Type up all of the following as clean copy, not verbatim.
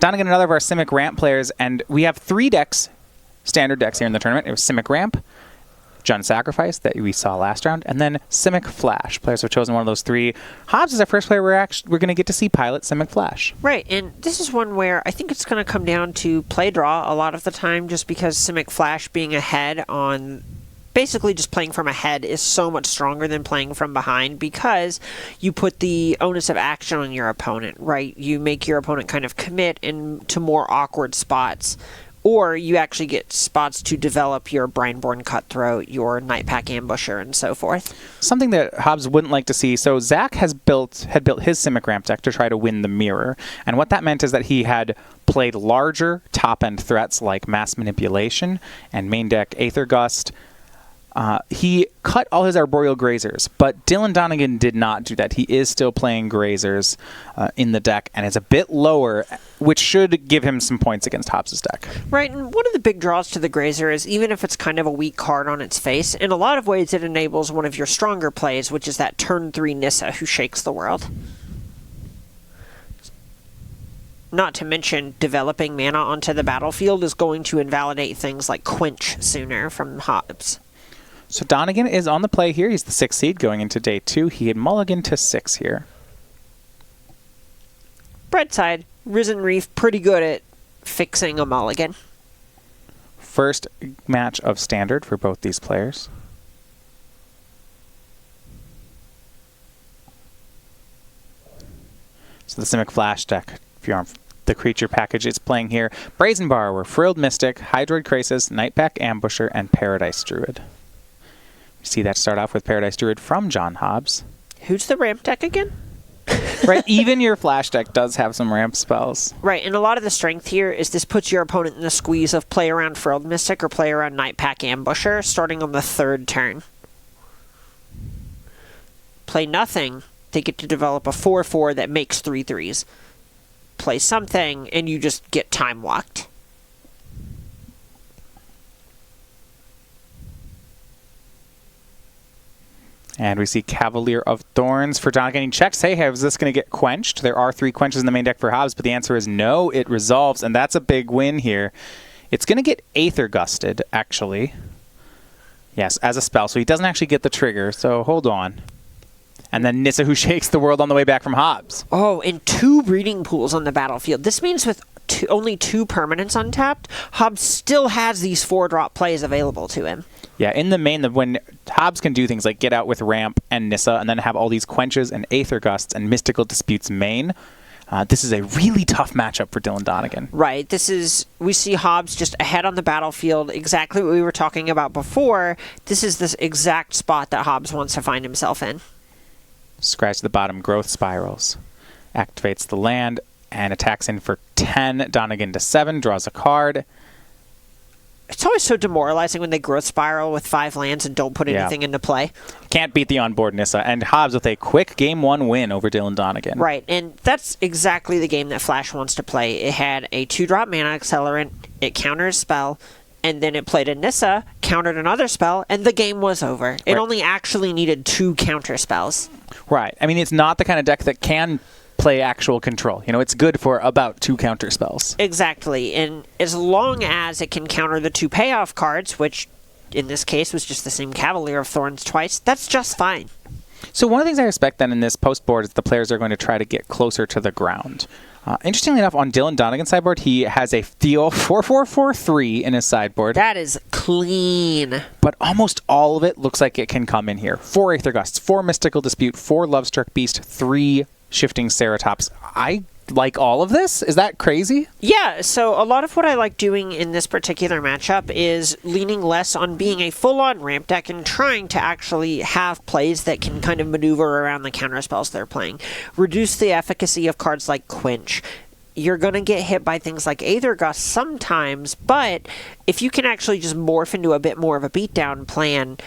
Donegan, another of our Simic Ramp players, and we have 3 decks, standard decks here in the tournament. It was Simic Ramp, Jund Sacrifice that we saw last round, and then Simic Flash. Players have chosen one of those 3. Hobbs is our first player we're going to get to see pilot Simic Flash. Right, and this is one where I think it's going to come down to play draw a lot of the time, just because Simic Flash being ahead on... Basically, just playing from ahead is so much stronger than playing from behind because you put the onus of action on your opponent, right? You make your opponent kind of commit into more awkward spots, or you actually get spots to develop your Brineborn Cutthroat, your Nightpack Ambusher, and so forth. Something that Hobbs wouldn't like to see. So Zach had built his Simic Ramp deck to try to win the mirror, and what that meant is that he had played larger top-end threats like Mass Manipulation and main deck Aether Gust. He cut all his Arboreal Grazers, but Dylan Donegan did not do that. He is still playing Grazers in the deck, and it's a bit lower, which should give him some points against Hobbs' deck. Right, and one of the big draws to the Grazer is, even if it's kind of a weak card on its face, in a lot of ways it enables one of your stronger plays, which is that turn 3 Nissa who shakes the world. Not to mention, developing mana onto the battlefield is going to invalidate things like Quench sooner from Hobbs. So Donegan is on the play here. He's the 6th seed going into day 2. He had mulligan to 6 here. Breadside, Risen Reef, pretty good at fixing a mulligan. First match of standard for both these players. So the Simic Flash deck, if you're on the creature package, it's playing here. Brazen Borrower, Frilled Mystic, Hydroid Krasis, Nightpack Ambusher, and Paradise Druid. You see that start off with Paradise Druid from John Hobbs. Who's the ramp deck again? Right, even your Flash deck does have some ramp spells. Right, and a lot of the strength here is this puts your opponent in the squeeze of play around Frilled Mystic or play around Nightpack Ambusher starting on the 3rd turn. Play nothing, they get to develop a 4/4 that makes 3/3s. Play something, and you just get time walked. And we see Cavalier of Thorns for Donegan. He checks, hey, is this going to get quenched? There are 3 quenches in the main deck for Hobbs, but the answer is no, it resolves, and that's a big win here. It's going to get Aether Gusted, actually. Yes, as a spell, so he doesn't actually get the trigger, so hold on. And then Nissa, who shakes the world on the way back from Hobbs. Oh, and 2 breeding pools on the battlefield. This means with only 2 permanents untapped, Hobbs still has these 4-drop plays available to him. Yeah, in the main, when Hobbs can do things like get out with Ramp and Nissa and then have all these Quenches and Aether Gusts and Mystical Disputes main, this is a really tough matchup for Dylan Donegan. Right. We see Hobbs just ahead on the battlefield, exactly what we were talking about before. This is this exact spot that Hobbs wants to find himself in. Scratch the bottom, Growth Spirals. Activates the land and attacks in for 10. Donegan to 7, draws a card. It's always so demoralizing when they growth spiral with 5 lands and don't put anything into play. Can't beat the onboard Nissa. And Hobbs with a quick Game 1 win over Dylan Donegan. Right, and that's exactly the game that Flash wants to play. It had a 2-drop mana accelerant, it counters spell, and then it played a Nissa, countered another spell, and the game was over. It only actually needed 2 counter spells. Right. I mean, it's not the kind of deck that can play actual control. You know, it's good for about 2 counter spells. Exactly, and as long as it can counter the 2 payoff cards, which in this case was just the same Cavalier of Thorns twice, that's just fine. So one of the things I respect then in this post board is the players are going to try to get closer to the ground. Interestingly enough, on Dylan Donegan's sideboard, he has a Theo 4-4-4-3 in his sideboard. That is clean. But almost all of it looks like it can come in here. 4 Aether Gusts, 4 Mystical Dispute, 4 Lovestruck Beast, 3 Shifting Ceratops. I like all of this. Is that crazy? Yeah, so a lot of what I like doing in this particular matchup is leaning less on being a full-on ramp deck and trying to actually have plays that can kind of maneuver around the counter spells they're playing. Reduce the efficacy of cards like Quench. You're going to get hit by things like Aether Gust sometimes, but if you can actually just morph into a bit more of a beatdown plan,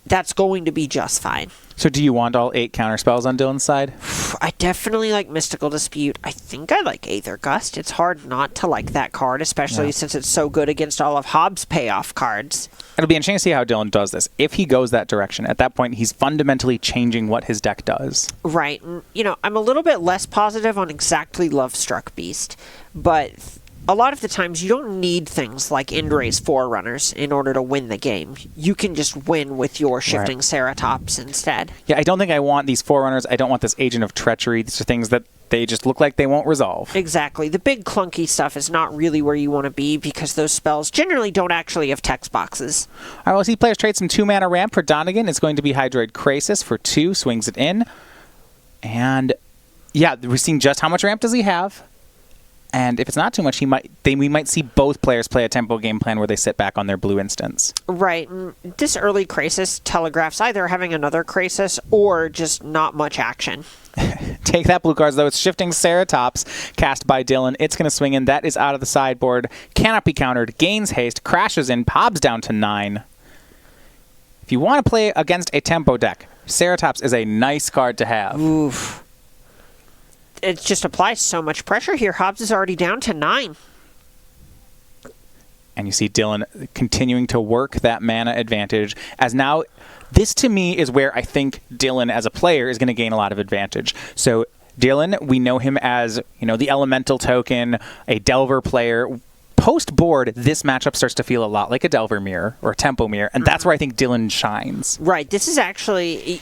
that's going to be just fine. So do you want all 8 counterspells on Dylan's side? I definitely like Mystical Dispute. I think I like Aether Gust. It's hard not to like that card, especially since it's so good against all of Hobbs' payoff cards. It'll be interesting to see how Dylan does this. If he goes that direction, at that point, he's fundamentally changing what his deck does. Right. And, I'm a little bit less positive on exactly Lovestruck Beast, but a lot of the times you don't need things like Indra's Forerunners in order to win the game. You can just win with your Shifting Ceratops instead. Yeah, I don't think I want these Forerunners. I don't want this Agent of Treachery. These are things that they just look like they won't resolve. Exactly. The big clunky stuff is not really where you want to be because those spells generally don't actually have text boxes. All right, we'll see players trade some 2-mana ramp for Donegan. It's going to be Hydroid Krasis for 2, swings it in. And yeah, we're seeing just how much ramp does he have. And if it's not too much, we might see both players play a tempo game plan where they sit back on their blue instance. Right. This early Krasis telegraphs either having another Krasis or just not much action. Take that, blue cards, though. It's Shifting Ceratops, cast by Dylan. It's going to swing in. That is out of the sideboard. Cannot be countered. Gains haste. Crashes in. Hobbs down to 9. If you want to play against a tempo deck, Ceratops is a nice card to have. Oof. It just applies so much pressure here. Hobbs is already down to 9. And you see Dylan continuing to work that mana advantage as now... This, to me, is where I think Dylan, as a player, is going to gain a lot of advantage. So, Dylan, we know him as, the Elemental token, a Delver player. Post-board, this matchup starts to feel a lot like a Delver mirror or a Tempo mirror, and that's where I think Dylan shines. Right. This is actually,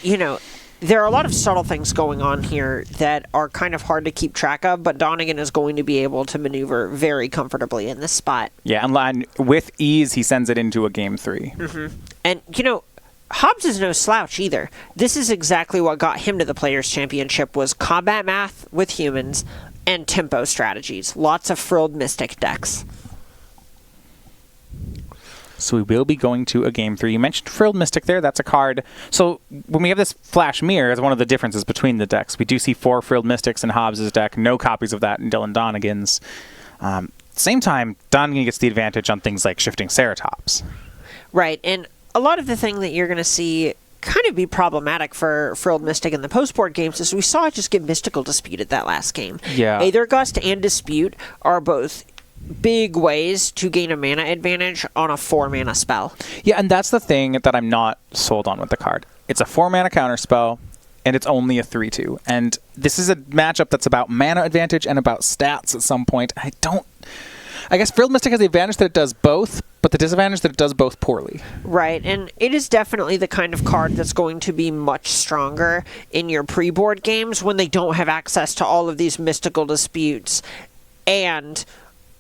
there are a lot of subtle things going on here that are kind of hard to keep track of, but Donegan is going to be able to maneuver very comfortably in this spot. Yeah, and with ease, he sends it into a game 3. Mm-hmm. And, Hobbs is no slouch either. This is exactly what got him to the Players' Championship was combat math with humans and tempo strategies. Lots of Frilled Mystic decks. So we will be going to a game 3. You mentioned Frilled Mystic there. That's a card. So when we have this Flash Mirror, it's one of the differences between the decks. We do see 4 Frilled Mystics in Hobbs' deck. No copies of that in Dylan Donegan's. Same time, Donegan gets the advantage on things like Shifting Ceratops. Right, and a lot of the thing that you're going to see kind of be problematic for Frilled Mystic in the post-board games is we saw it just get Mystical Disputed that last game. Yeah. Aether Gust and Dispute are both big ways to gain a mana advantage on a 4-mana spell. Yeah, and that's the thing that I'm not sold on with the card. It's a 4-mana counterspell, and it's only a 3/2. And this is a matchup that's about mana advantage and about stats at some point. I guess Frilled Mystic has the advantage that it does both, but the disadvantage that it does both poorly. Right, and it is definitely the kind of card that's going to be much stronger in your pre-board games when they don't have access to all of these Mystical Disputes, and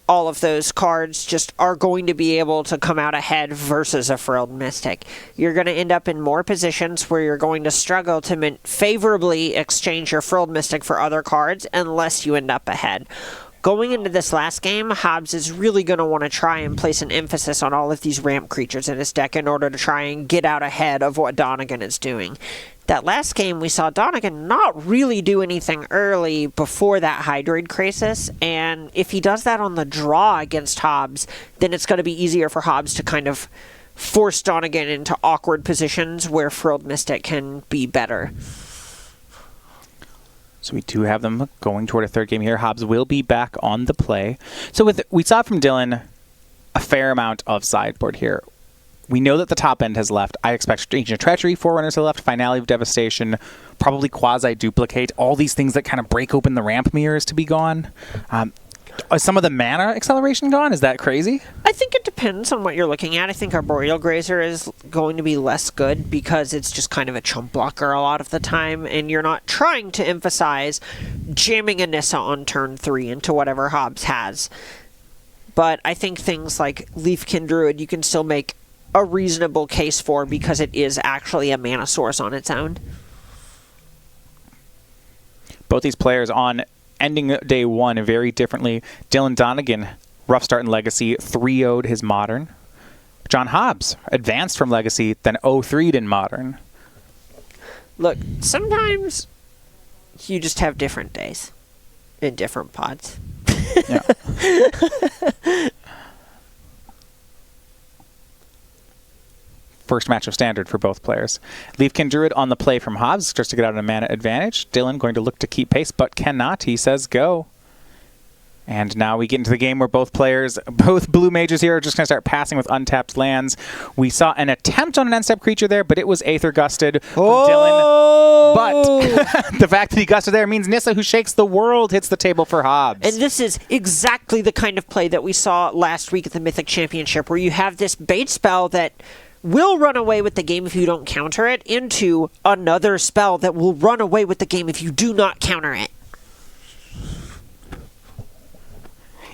all of those cards just are going to be able to come out ahead versus a Frilled Mystic. You're going to end up in more positions where you're going to struggle to favorably exchange your Frilled Mystic for other cards unless you end up ahead. Going into this last game, Hobbs is really going to want to try and place an emphasis on all of these ramp creatures in his deck in order to try and get out ahead of what Donegan is doing. That last game, we saw Donegan not really do anything early before that Hydroid Krasis, and if he does that on the draw against Hobbs, then it's going to be easier for Hobbs to kind of force Donegan into awkward positions where Frilled Mystic can be better. So we do have them going toward a third game here. Hobbs will be back on the play. So we saw from Dylan a fair amount of sideboard here. We know that the top end has left. I expect Agent of Treachery, Forerunners have left, Finale of Devastation, probably Quasi-Duplicate. All these things that kind of break open the ramp mirrors to be gone. Is some of the mana acceleration gone? Is that crazy? I think it depends on what you're looking at. I think Arboreal Grazer is going to be less good because it's just kind of a chump blocker a lot of the time, and you're not trying to emphasize jamming a Nissa on turn 3 into whatever Hobbs has. But I think things like Leafkin Druid you can still make a reasonable case for because it is actually a mana source on its own. Both these players on ending day 1 very differently. Dylan Donegan, rough start in Legacy, 3-0'd his Modern. John Hobbs advanced from Legacy, then 0-3'd in Modern. Look, sometimes you just have different days in different pods. Yeah. first match of Standard for both players. Leafkin Druid on the play from Hobbs, just to get out a mana advantage. Dylan going to look to keep pace, but cannot. He says go. And now we get into the game where both blue mages here are just going to start passing with untapped lands. We saw an attempt on an end-step creature there, but it was Aether Gusted from Dylan. But the fact that he gusted there means Nissa, who shakes the world, hits the table for Hobbs. And this is exactly the kind of play that we saw last week at the Mythic Championship, where you have this bait spell that will run away with the game if you don't counter it, into another spell that will run away with the game if you do not counter it.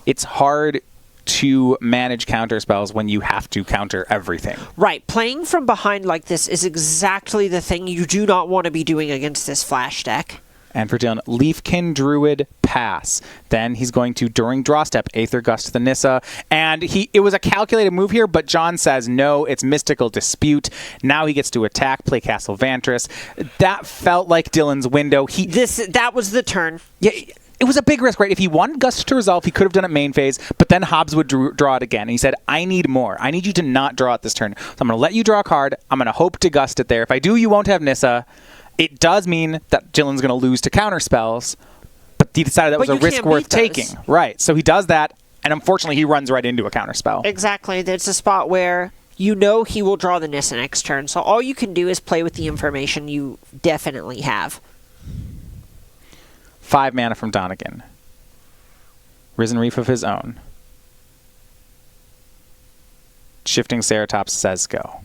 It's hard to manage counter spells when you have to counter everything. Right. Playing from behind like this is exactly the thing you do not want to be doing against this Flash deck. And for Dylan, Leafkin Druid pass. Then he's going to, during draw step, Aether Gust the Nissa. And it was a calculated move here, but John says no, it's Mystical Dispute. Now he gets to attack, play Castle Vantress. That felt like Dylan's window. That was the turn. Yeah. It was a big risk, right? If he wanted Gust to resolve, he could have done it main phase, but then Hobbs would draw it again. And he said, I need more. I need you to not draw it this turn. So I'm going to let you draw a card. I'm going to hope to Gust it there. If I do, you won't have Nissa. It does mean that Dylan's going to lose to counter spells, but he decided that was a risk worth taking. Right. So he does that, and unfortunately, he runs right into a counter spell. Exactly. It's a spot where you know he will draw the Nissa next turn, so all you can do is play with the information you definitely have. 5 mana from Donegan. Risen Reef of his own. Shifting Ceratops says go.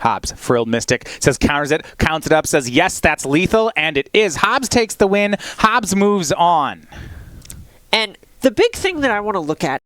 Hobbs, Frilled Mystic, says counters it, counts it up, says yes, that's lethal, and it is. Hobbs takes the win. Hobbs moves on. And the big thing that I want to look at